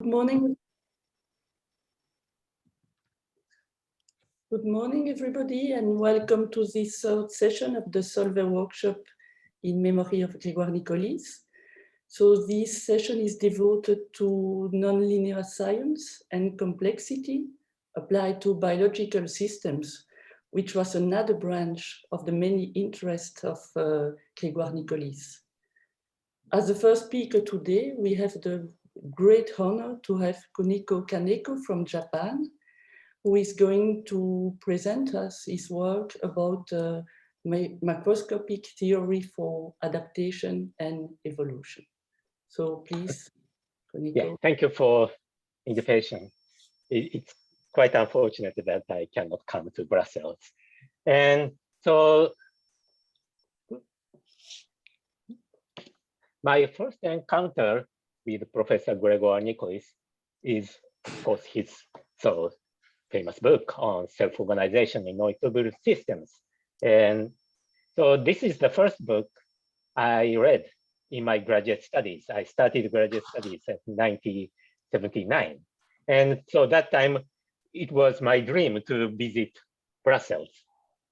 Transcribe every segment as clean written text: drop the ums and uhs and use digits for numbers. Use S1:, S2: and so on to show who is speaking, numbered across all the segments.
S1: Good morning. Good morning, everybody, and welcome to this third session of the Solver workshop in memory of Grégoire Nicolis. So this session is devoted to nonlinear science and complexity applied to biological systems, which was another branch of the many interests of Grégoire Nicolis. As the first speaker today, we have the great honor to have Kunihiko Kaneko from Japan, who is going to present us his work about macroscopic theory for adaptation and evolution. So please, Kunihiko.
S2: Yeah, thank you for invitation. It's quite unfortunate that I cannot come to Brussels. And so my first encounter with Professor Grégoire Nicolis is, of course, his famous book on self-organization in non-equilibrium systems. And so this is the first book I read in my graduate studies. I started graduate studies in 1979. And so that time, it was my dream to visit Brussels.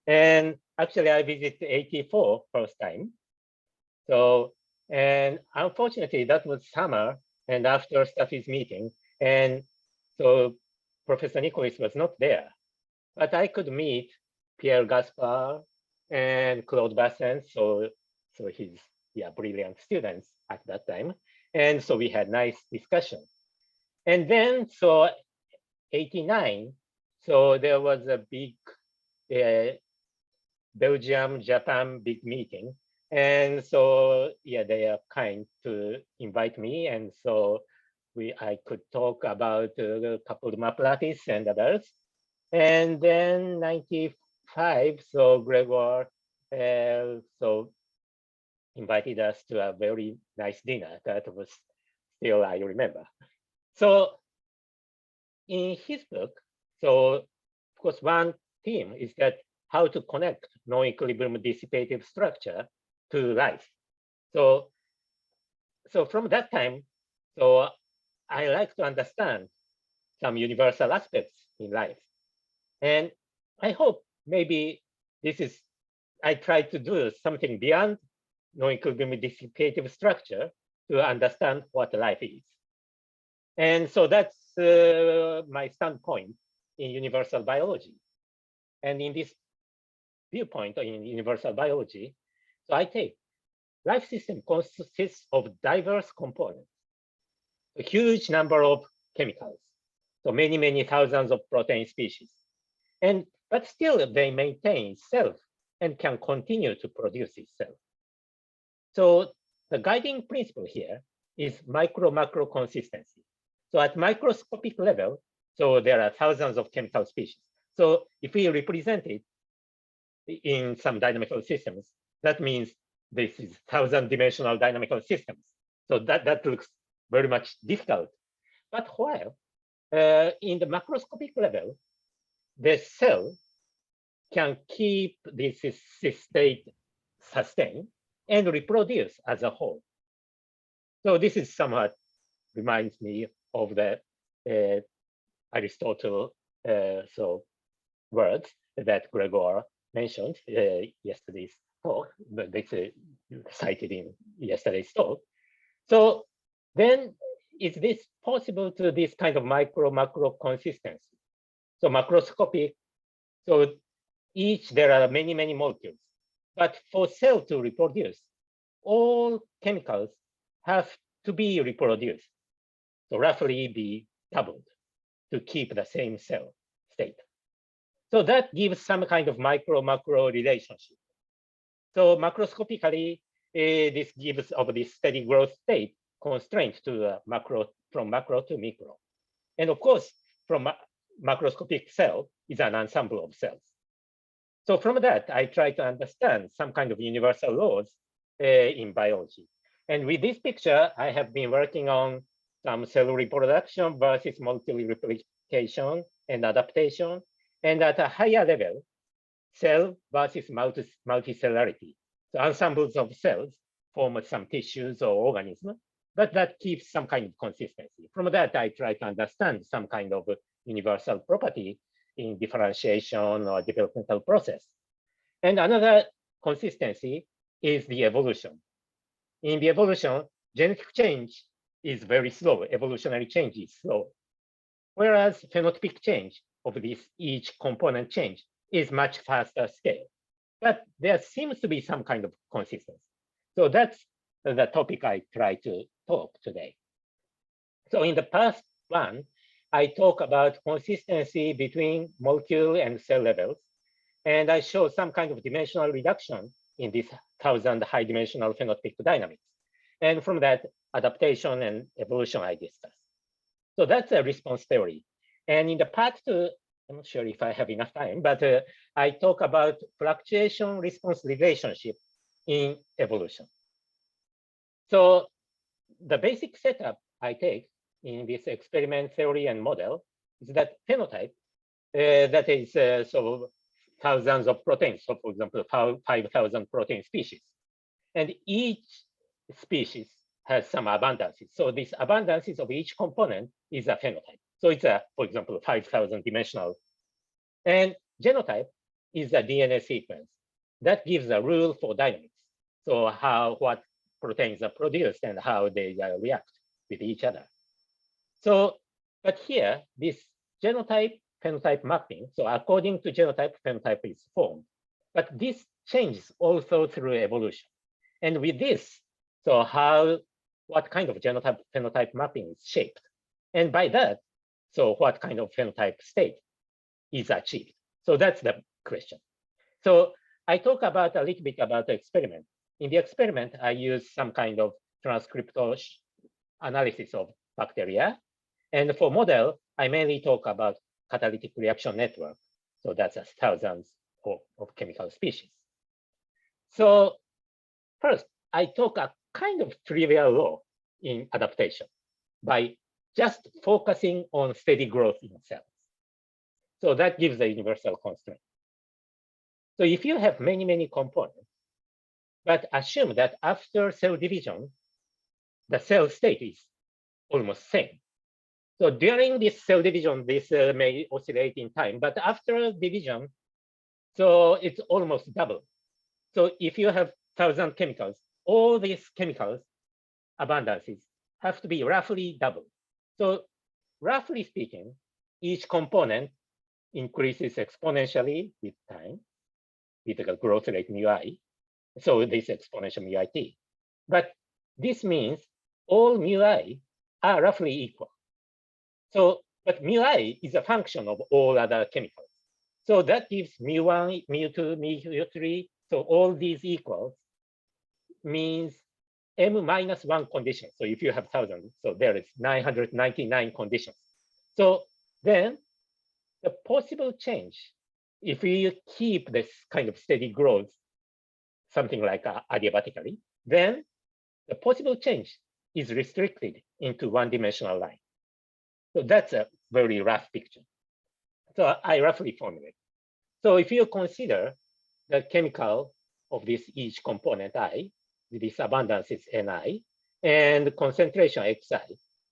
S2: And actually, I visited 1984 first time. So, and unfortunately, that was summer and after studies meeting. And so Professor Nicolis was not there, but I could meet Pierre Gaspard and Claude Bassin. So he's brilliant students at that time. And so we had nice discussion. And then, so 89, so there was a big Belgium, Japan big meeting. And so, they are kind to invite me. And so I could talk about a couple of Laplace and others. And then 95, so Grégoire invited us to a very nice dinner that was still, I remember. So in his book, so of course, one theme is that how to connect non-equilibrium dissipative structure to life. So from that time, so I like to understand some universal aspects in life. And I hope maybe I try to do something beyond non-equilibrium dissipative structure to understand what life is. And so that's my standpoint in universal biology. And in this viewpoint in universal biology, so I take life system consists of diverse components, a huge number of chemicals, so many, many thousands of protein species. But still they maintain self and can continue to produce itself. So the guiding principle here is micro-macro consistency. So at microscopic level, so there are thousands of chemical species. So if we represent it in some dynamical systems, that means this is 1,000-dimensional dynamical systems. So that looks very much difficult. But while in the macroscopic level, the cell can keep this state sustained and reproduce as a whole. So this is somewhat reminds me of the Aristotle words that Grégoire mentioned yesterday's talk, but this cited in yesterday's talk. So then is this possible to this kind of micro-macro consistency? So macroscopic, so there are many, many molecules. But for cell to reproduce, all chemicals have to be reproduced. So roughly be doubled to keep the same cell state. So that gives some kind of micro-macro relationship. So macroscopically, this gives of this steady growth state constraint to from macro to micro. And of course, from macroscopic cell is an ensemble of cells. So from that, I try to understand some kind of universal laws in biology. And with this picture, I have been working on some cell reproduction versus multi-replication and adaptation. And at a higher level, cell versus multicellularity. So ensembles of cells form some tissues or organisms. but that keeps some kind of consistency. From that, I try to understand some kind of universal property in differentiation or developmental process. And another consistency is the evolution. In the evolution, genetic change is very slow. Evolutionary change is slow. Whereas phenotypic change of this each component change is much faster scale. But there seems to be some kind of consistency. So that's the topic I try to talk today. So in the past one, I talk about consistency between molecule and cell levels. And I show some kind of dimensional reduction in this 1,000 high dimensional phenotypic dynamics. And from that, adaptation and evolution I discussed. So that's a response theory. And in the part two, I'm not sure if I have enough time, but I talk about fluctuation response relationship in evolution. So the basic setup I take in this experiment theory and model is that phenotype, that is so thousands of proteins. So for example, 5,000 protein species. And each species has some abundances. So these abundances of each component is a phenotype. So it's a, for example, 5,000 dimensional. And genotype is a DNA sequence that gives a rule for dynamics. So what proteins are produced and how they react with each other. So, but here, this genotype phenotype mapping, so according to genotype, phenotype is formed. But this changes also through evolution. And with this, so what kind of genotype phenotype mapping is shaped? And by that, so what kind of phenotype state is achieved? So that's the question. So I talk about a little bit about the experiment. In the experiment, I use some kind of transcriptal analysis of bacteria. And for model, I mainly talk about catalytic reaction network. So that's thousands of chemical species. So first, I talk a kind of trivial law in adaptation by just focusing on steady growth in cells. So that gives a universal constraint. So if you have many, many components, but assume that after cell division, the cell state is almost same. So during this cell division, this may oscillate in time, but after division, so it's almost double. So if you have 1,000 chemicals, all these chemicals abundances have to be roughly double. So roughly speaking, each component increases exponentially with time, with the growth rate mu I. So this exponential mu IT. But this means all mu I are roughly equal. So, but mu I is a function of all other chemicals. So that gives mu1, mu2, mu3. So all these equals means m-1 condition. So if you have 1,000, so there is 999 conditions. So then the possible change, if we keep this kind of steady growth, something like adiabatically, then the possible change is restricted into one-dimensional line. So that's a very rough picture. So I roughly formulate. So if you consider the chemical of this each component I, this abundance is Ni, and concentration Xi,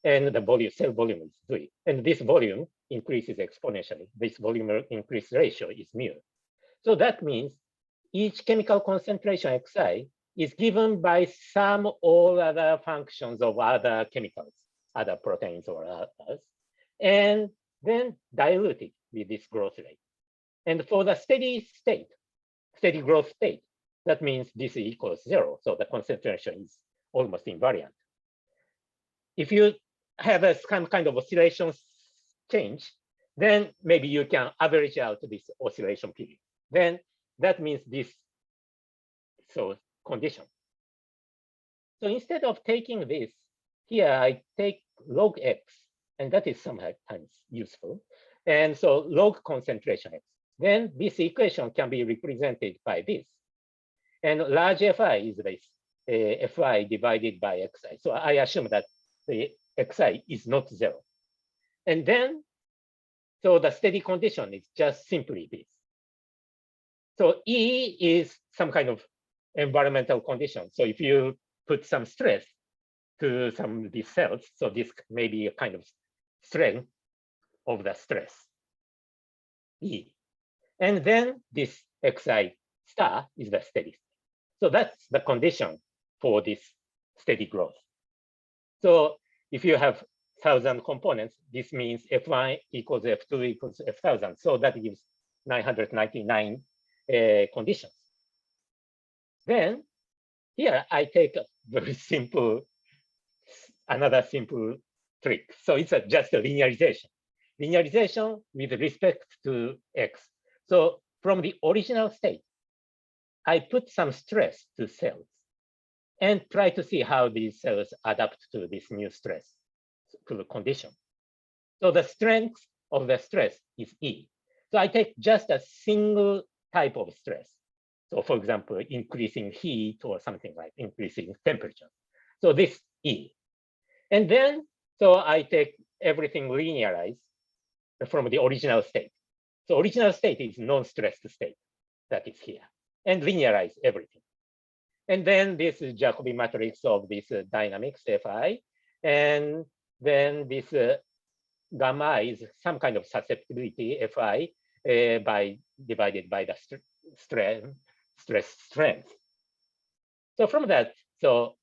S2: and the volume, cell volume is V. And this volume increases exponentially. This volume increase ratio is mu. So that means each chemical concentration Xi is given by some all other functions of other chemicals, other proteins or others, and then diluted with this growth rate. And for the steady state, steady growth state, that means this equals 0. So the concentration is almost invariant. If you have some kind of oscillation change, then maybe you can average out this oscillation period. Then that means this condition. So instead of taking this, here I take log x, and that is sometimes useful. And so log concentration x. Then this equation can be represented by this. And large Fi is this Fi divided by Xi. So I assume that the Xi is not 0. And then, so the steady condition is just simply this. So E is some kind of environmental condition. So if you put some stress, to some of these cells. So this may be a kind of strength of the stress, E. And then this Xi star is the steady state. So that's the condition for this steady growth. So if you have 1,000 components, this means F1 equals F2 equals F1,000. So that gives 999 conditions. Then here I take a very simple, another simple trick. So it's just a linearization. Linearization with respect to X. So from the original state, I put some stress to cells and try to see how these cells adapt to this new stress, to the condition. So the strength of the stress is E. So I take just a single type of stress. So for example, increasing heat or something like increasing temperature. So this E. And then, so I take everything linearized from the original state. So original state is non-stressed state that is here, and linearize everything. And then this is Jacobi matrix of this dynamics Fi. And then this gamma is some kind of susceptibility Fi divided by the stress strength. So from that, so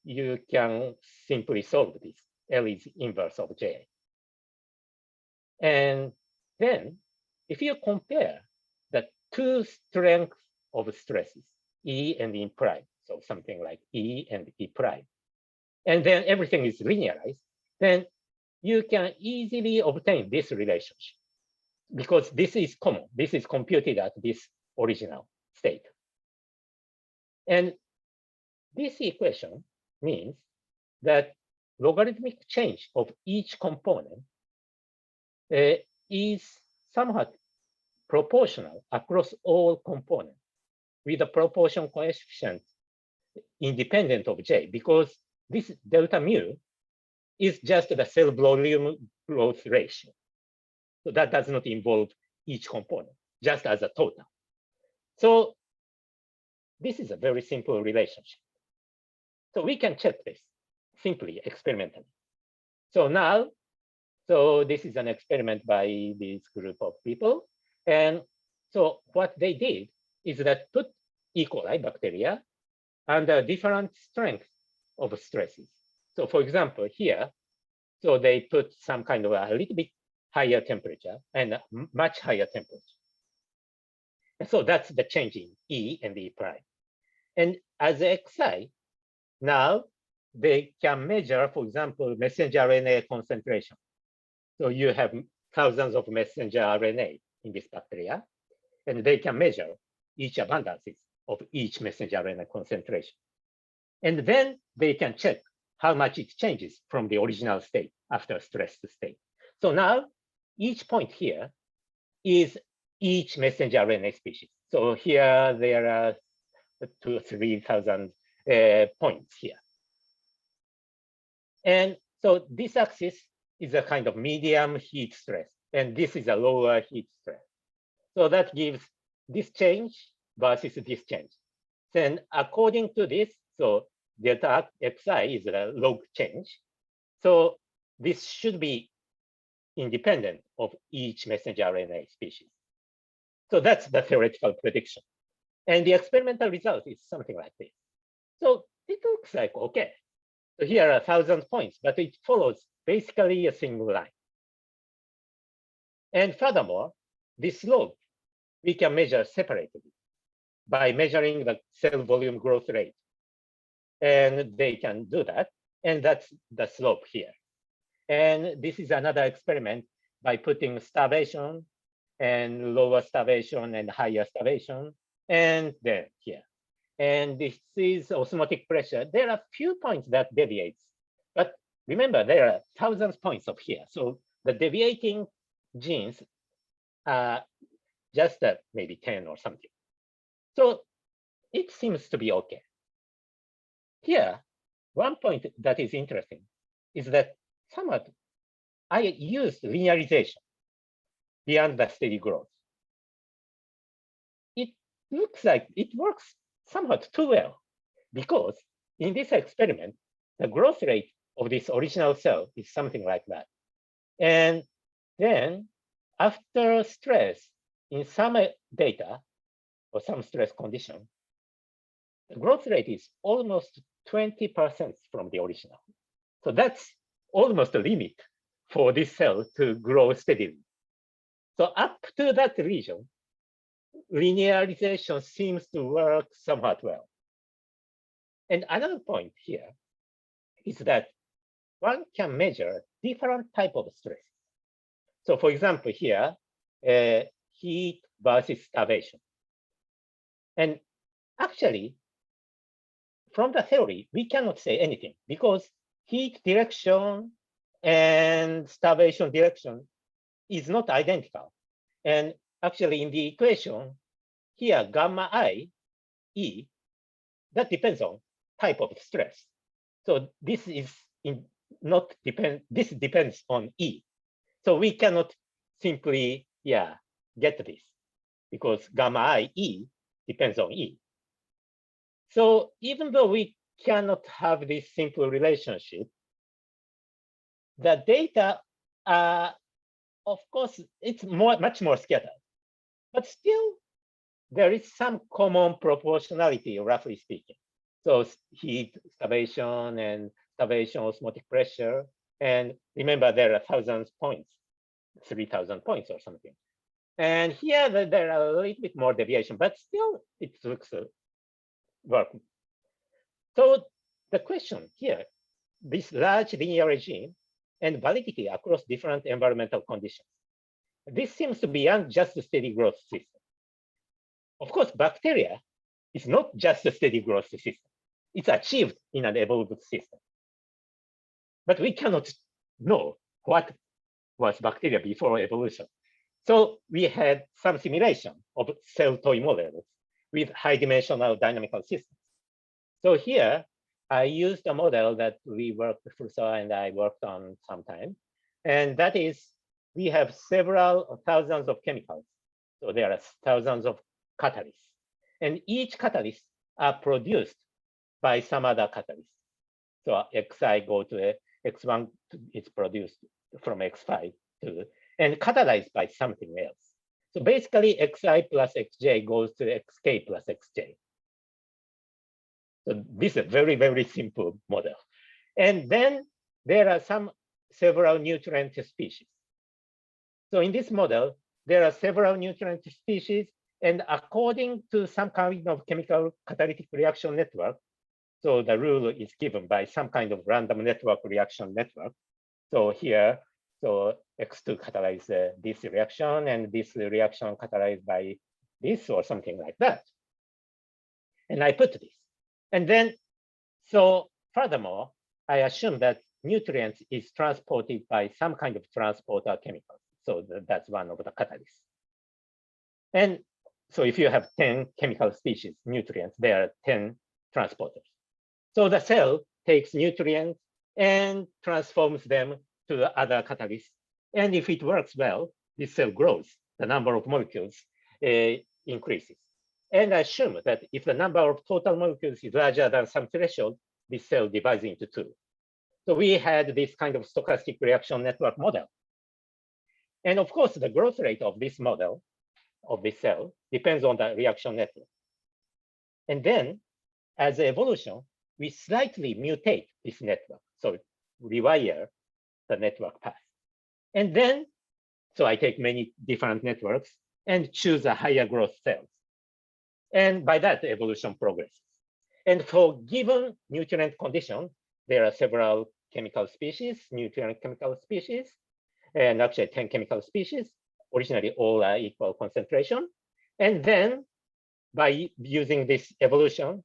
S2: you can simply solve this. L is inverse of J. And then if you compare the two strengths of stresses, E and E prime, so something like E and E prime, and then everything is linearized, then you can easily obtain this relationship because this is common. This is computed at this original state. And this equation means that logarithmic change of each component is somewhat proportional across all components with a proportion coefficient independent of J, because this delta mu is just the cell volume growth ratio. So that does not involve each component, just as a total. So this is a very simple relationship. So we can check this simply experimentally. So now, so this is an experiment by this group of people. And so what they did is that put E. coli bacteria under different strengths of stresses. So for example, here, so they put some kind of a little bit higher temperature and a much higher temperature. And so that's the change in E and E prime. And as Xi, now they can measure, for example, messenger RNA concentration. So you have thousands of messenger RNA in this bacteria, and they can measure each abundances of each messenger RNA concentration. And then they can check how much it changes from the original state after stressed state. So now each point here is each messenger RNA species. So here there are 2,000 or 3,000 points here. And so this axis is a kind of medium heat stress, and this is a lower heat stress. So that gives this change versus this change. Then according to this, so delta Xi is a log change. So this should be independent of each messenger RNA species. So that's the theoretical prediction. And the experimental result is something like this. So it looks like, okay, so here are 1,000 points, but it follows basically a single line. And furthermore, this slope we can measure separately by measuring the cell volume growth rate. And they can do that. And that's the slope here. And this is another experiment by putting starvation and lower starvation and higher starvation, and then here. And this is osmotic pressure. There are few points that deviates, but remember there are thousands points of here. So the deviating genes are just maybe 10 or something. So it seems to be okay. Here, one point that is interesting is that somewhat I used linearization beyond the steady growth. It looks like it works somewhat too well, because in this experiment, the growth rate of this original cell is something like that. And then after stress in some data or some stress condition, the growth rate is almost 20% from the original. So that's almost the limit for this cell to grow steadily. So up to that region, linearization seems to work somewhat well. And another point here is that one can measure different type of stress. So for example, here, heat versus starvation. And actually, from the theory, we cannot say anything because heat direction and starvation direction is not identical. And actually in the equation here, gamma I, E, that depends on type of stress. So this is not depend, this depends on E. So we cannot simply, get this because gamma I, E depends on E. So even though we cannot have this simple relationship, the data are, of course, it's much more scattered, but still there is some common proportionality, roughly speaking. So heat, starvation, and starvation osmotic pressure. And remember, there are thousands points, 3,000 points or something. And here there are a little bit more deviation, but still it looks working. So the question here, this large linear regime and validity across different environmental conditions. This seems to be just a steady growth system. Of course, bacteria is not just a steady growth system. It's achieved in an evolved system. But we cannot know what was bacteria before evolution. So we had some simulation of cell toy models with high-dimensional dynamical systems. So here, I used a model that we worked, Furusawa and I worked on sometime. And that is, we have several thousands of chemicals. So there are thousands of catalysts. And each catalyst are produced by some other catalyst. So Xi go to X1, it's produced from X5 to, and catalyzed by something else. So basically Xi plus Xj goes to Xk plus Xj. So this is a very, very simple model. And then there are several nutrient species. So in this model, there are several nutrient species, and according to some kind of chemical catalytic reaction network, so the rule is given by some kind of random network reaction network. So here, so X2 catalyzes this reaction, and this reaction catalyzed by this or something like that. And I put this. And then, so furthermore, I assume that nutrients is transported by some kind of transporter chemical. So that's one of the catalysts. And so if you have 10 chemical species, nutrients, there are 10 transporters. So the cell takes nutrients and transforms them to the other catalysts. And if it works well, this cell grows. The number of molecules increases. And I assume that if the number of total molecules is larger than some threshold, this cell divides into two. So we had this kind of stochastic reaction network model. And of course, the growth rate of this model, of this cell, depends on the reaction network. And then, as evolution, we slightly mutate this network. So rewire the network path. And then, so I take many different networks and choose a higher growth cells. And by that, evolution progresses. And for given nutrient condition, there are several chemical species, nutrient chemical species, and actually 10 chemical species. Originally, all are equal concentration. And then by using this evolution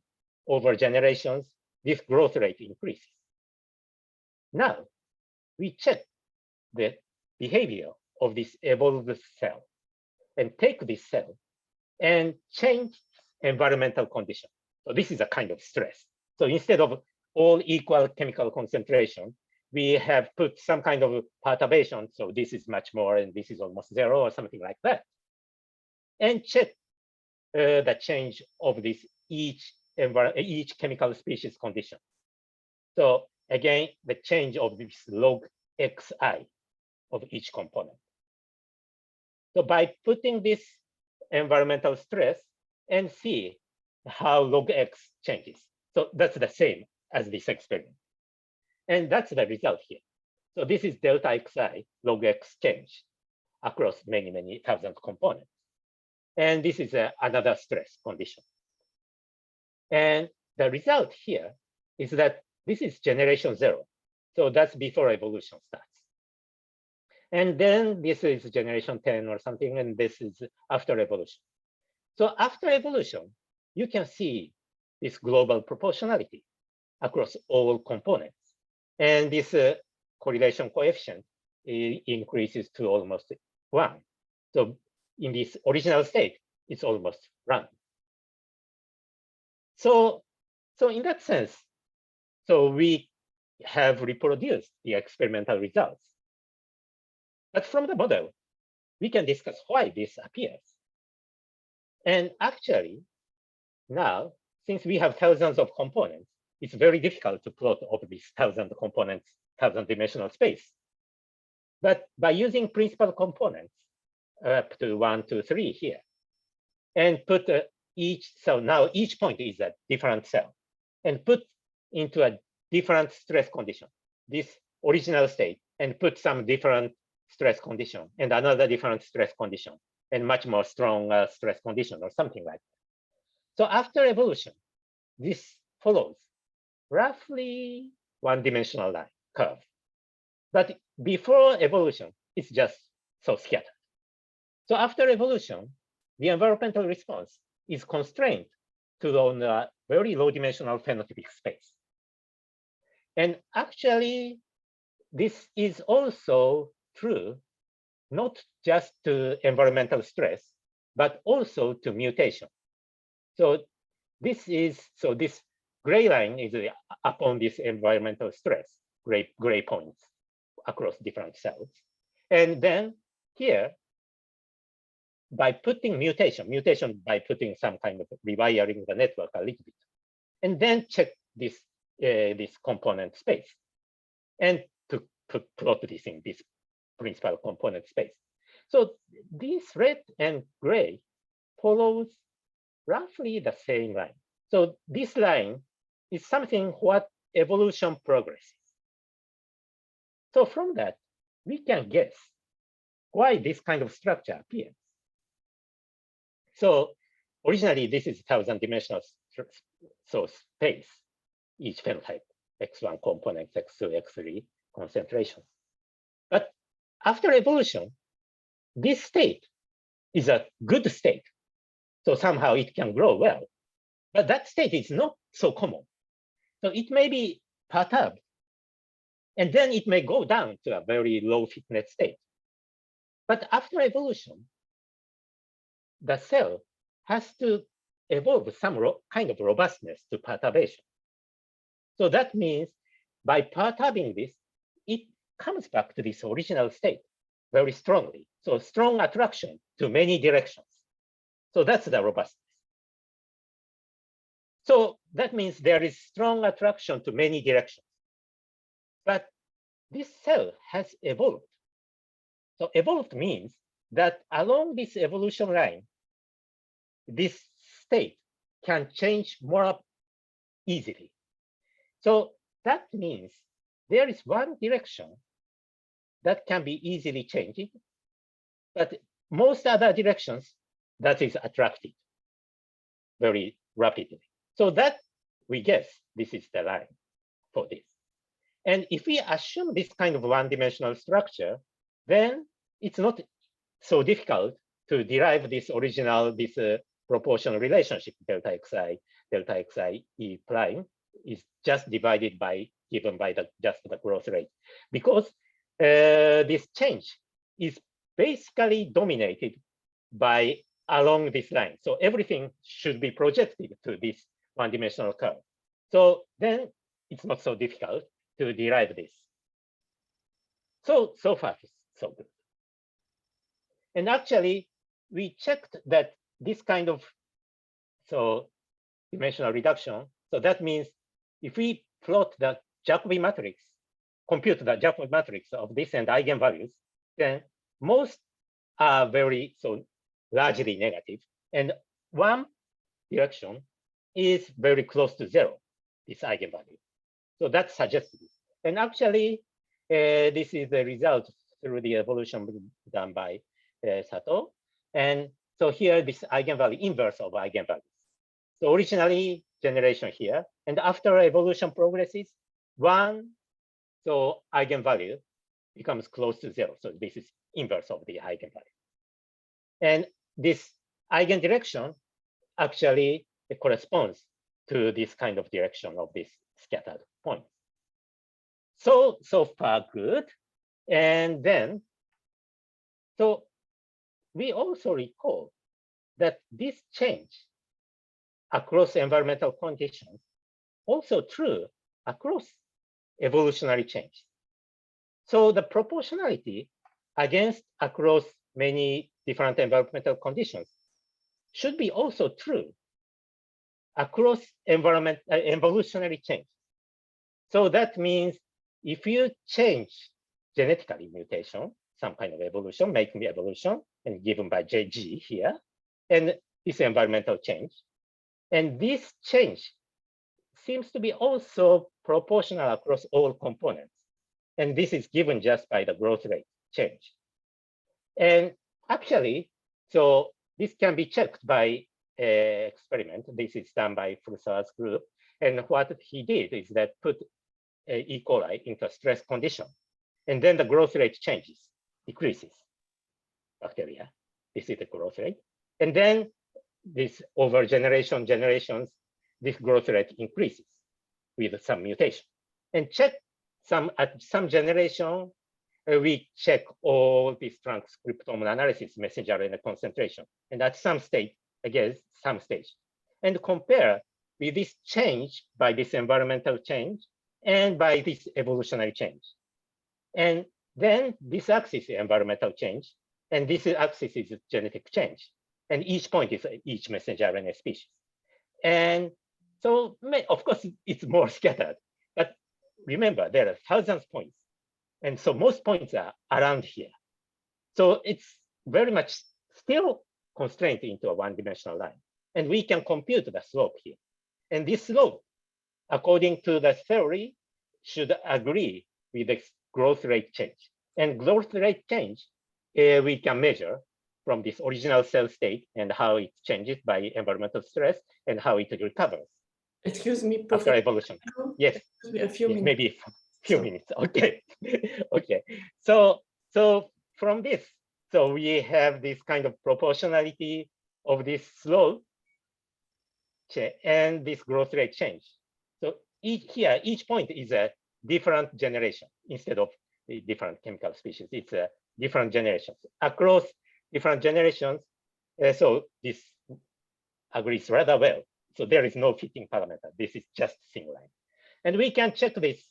S2: over generations, this growth rate increases. Now, we check the behavior of this evolved cell and take this cell and change environmental condition. So this is a kind of stress. So instead of all equal chemical concentration, we have put some kind of perturbation. So this is much more, and this is almost zero or something like that. And check the change of this each chemical species condition. So again, the change of this log xi of each component. So by putting this environmental stress and see how log x changes. So that's the same as this experiment. And that's the result here. So this is delta xi log x change across many, many thousand components. And this is another stress condition. And the result here is that this is generation 0. So that's before evolution starts. And then this is generation 10 or something, and this is after evolution. So after evolution, you can see this global proportionality across all components. And this correlation coefficient increases to almost 1. So in this original state, it's almost 1. So in that sense, so we have reproduced the experimental results. But from the model, we can discuss why this appears. And actually, now, since we have thousands of components, it's very difficult to plot over these 1,000 components, 1,000-dimensional space. But by using principal components up to 1, 2, 3 here, and put each cell, now each point is a different cell, and put into a different stress condition, this original state, and put some different stress condition and another different stress condition and much more strong stress condition or something like that. So after evolution, this follows roughly one-dimensional line curve. But before evolution, it's just so scattered. So after evolution, the environmental response is constrained to on a very low-dimensional phenotypic space. And actually, this is also true, not just to environmental stress, but also to mutation. So this gray line is upon this environmental stress, gray points across different cells. And then here, by putting mutation by putting some kind of rewiring the network a little bit, and then check this component space, and to plot this in this principal component space. So this red and gray follows roughly the same line. So this line is something what evolution progresses. So from that, we can guess why this kind of structure appears. So originally, this is 1,000-dimensional space, each phenotype, X1 components, X2, X3 concentration. But after evolution, this state is a good state. So somehow it can grow well. But that state is not so common. So it may be perturbed. And then it may go down to a very low fitness state. But after evolution, the cell has to evolve some kind of robustness to perturbation. So that means by perturbing this, it comes back to this original state very strongly. So strong attraction to many directions. So that's the robustness. So that means there is strong attraction to many directions. But this cell has evolved. So evolved means that along this evolution line, this state can change more easily. So that means there is one direction that can be easily changed, but most other directions that is attracted very rapidly. So that we guess this is the line for this. And if we assume this kind of one-dimensional structure, then it's not so difficult to derive this original, this proportional relationship, delta xi e prime is just divided by, given by just the growth rate. Because this change is basically dominated by along this line. So everything should be projected to this one-dimensional curve. So then it's not so difficult to derive this. So far, so good. And actually, we checked that this kind of dimensional reduction, so that means if we plot the Jacobi matrix, compute the Jacobi matrix of this and eigenvalues, then most are very largely negative, and one direction is very close to zero, this eigenvalue. So that suggests this. And actually, this is the result through the evolution done by Sato. And so here, this eigenvalue, inverse of eigenvalues. So originally, generation here, and after evolution progresses, one eigenvalue becomes close to zero. So this is inverse of the eigenvalue. And this eigendirection actually corresponds to this kind of direction of this scattered point. So far good. And then, so we also recall that this change across environmental conditions also true across evolutionary change. So the proportionality across many different environmental conditions should be also true across evolutionary change. So that means if you change genetically mutation, some kind of evolution, making the evolution, and given by JG here, and this environmental change, and this change seems to be also proportional across all components. And this is given just by the growth rate change. And actually, so this can be checked by experiment. This is done by Furusawa's group. And what he did is that put E. coli into a stress condition. And then the growth rate changes, decreases bacteria. This is the growth rate. And then this over generations, this growth rate increases with some mutation. And at some generation, we check all these transcriptome analysis, messenger RNA concentration. And at some stage, again, some stage. And compare with this change by this environmental change and by this evolutionary change. And then this axis is environmental change, and this axis is genetic change. And each point is each messenger RNA species. And so, of course, it's more scattered. But remember, there are thousands of points. And so most points are around here. So it's very much still constrained into a one-dimensional line. And we can compute the slope here. And this slope, according to the theory, should agree with the growth rate change. And growth rate change, we can measure from this original cell state and how it changes by environmental stress and how it recovers.
S1: Excuse me,
S2: after evolution. Yes,
S1: a few minutes.
S2: Maybe a few minutes. Okay, okay. So from this, so we have this kind of proportionality of this slope and this growth rate change. So each point is a different generation instead of the different chemical species. It's a different generations across different generations. So this agrees rather well. So there is no fitting parameter. This is just single line. And we can check this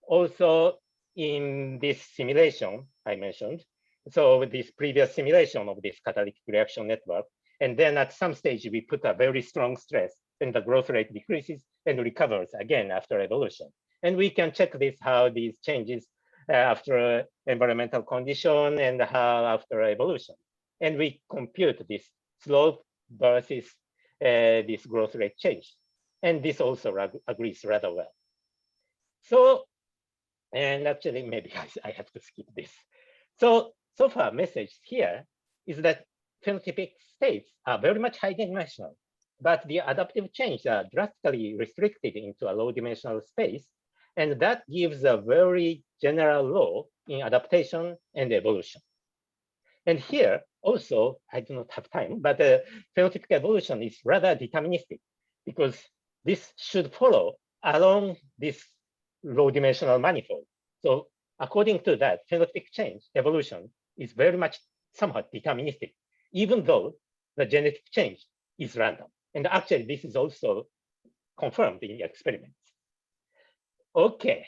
S2: also in this simulation I mentioned. So with this previous simulation of this catalytic reaction network, and then at some stage we put a very strong stress, and the growth rate decreases and recovers again after evolution. And we can check this, how these changes after environmental condition and how after evolution. And we compute this slope versus this growth rate change. And this also agrees rather well. So, and actually maybe I have to skip this. So far message here is that phenotypic states are very much high dimensional, but the adaptive change are drastically restricted into a low dimensional space. And that gives a very general law in adaptation and evolution. And here also, I do not have time, but phenotypic evolution is rather deterministic because this should follow along this low dimensional manifold. So according to that, phenotypic change, evolution is very much somewhat deterministic, even though the genetic change is random. And actually, this is also confirmed in experiments. Okay,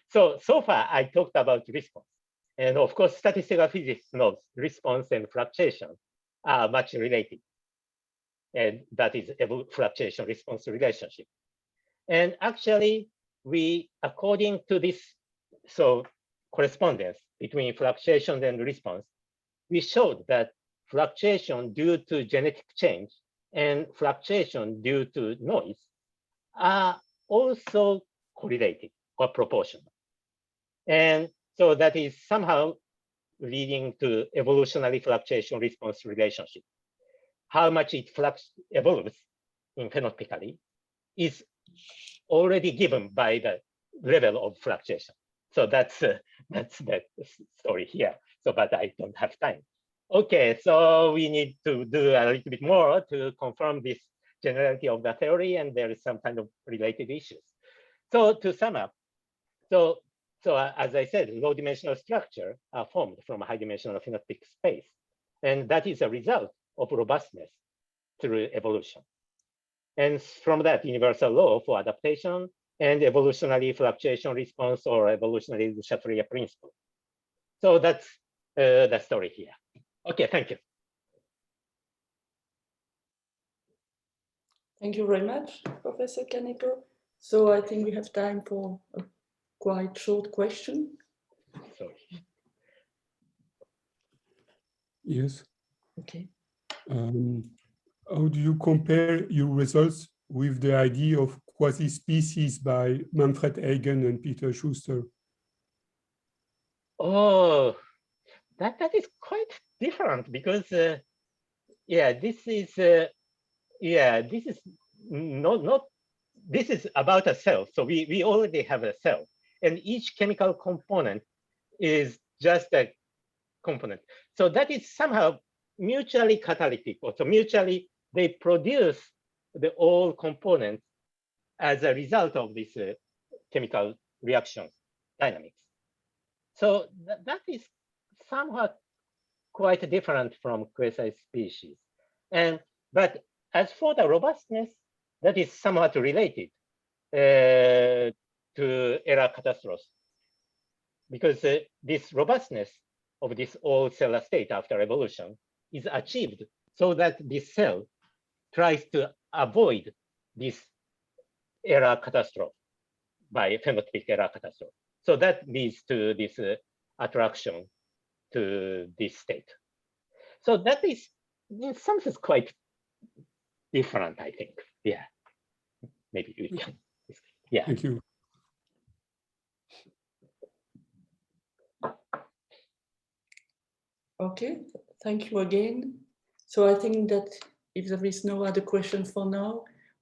S2: so far I talked about response. And of course, statistical physics knows response and fluctuation are much related. And that is fluctuation response relationship. And actually, we, according to this correspondence between fluctuation and response, we showed that fluctuation due to genetic change and fluctuation due to noise are also correlated or proportional. And so that is somehow leading to evolutionary fluctuation response relationship. How much it evolves in phenotypically is already given by the level of fluctuation. So that's the story here. So, but I don't have time. Okay, so we need to do a little bit more to confirm this generality of the theory, and there is some kind of related issues. So to sum up, so as I said, low-dimensional structure are formed from a high-dimensional phenotypic space, and that is a result of robustness through evolution. And from that, universal law for adaptation and evolutionary fluctuation response or evolutionary Le Chatelier principle. So that's the story here. Okay, thank you.
S1: Thank you very much, Professor Kaneko. So I think we have time for a quite short question.
S2: Sorry.
S3: Yes.
S1: Okay.
S3: How do you compare your results with the idea of quasi-species by Manfred Eigen and Peter Schuster?
S2: Oh, that is quite different because this is not this is about a cell. So we already have a cell, and each chemical component is just a component. So that is somehow mutually catalytic, or so mutually they produce the all components as a result of this chemical reaction dynamics. So that is somewhat quite different from quasi-species. But as for the robustness, that is somewhat related to error catastrophes, because this robustness of this all cellular state after evolution is achieved so that this cell tries to avoid this error catastrophe by phenotypic error catastrophe. So that leads to this attraction to this state. So that is in some sense quite different, I think. Yeah, maybe we can. Yeah.
S3: Thank you.
S1: Okay, thank you again. So I think that if there is no other question for now,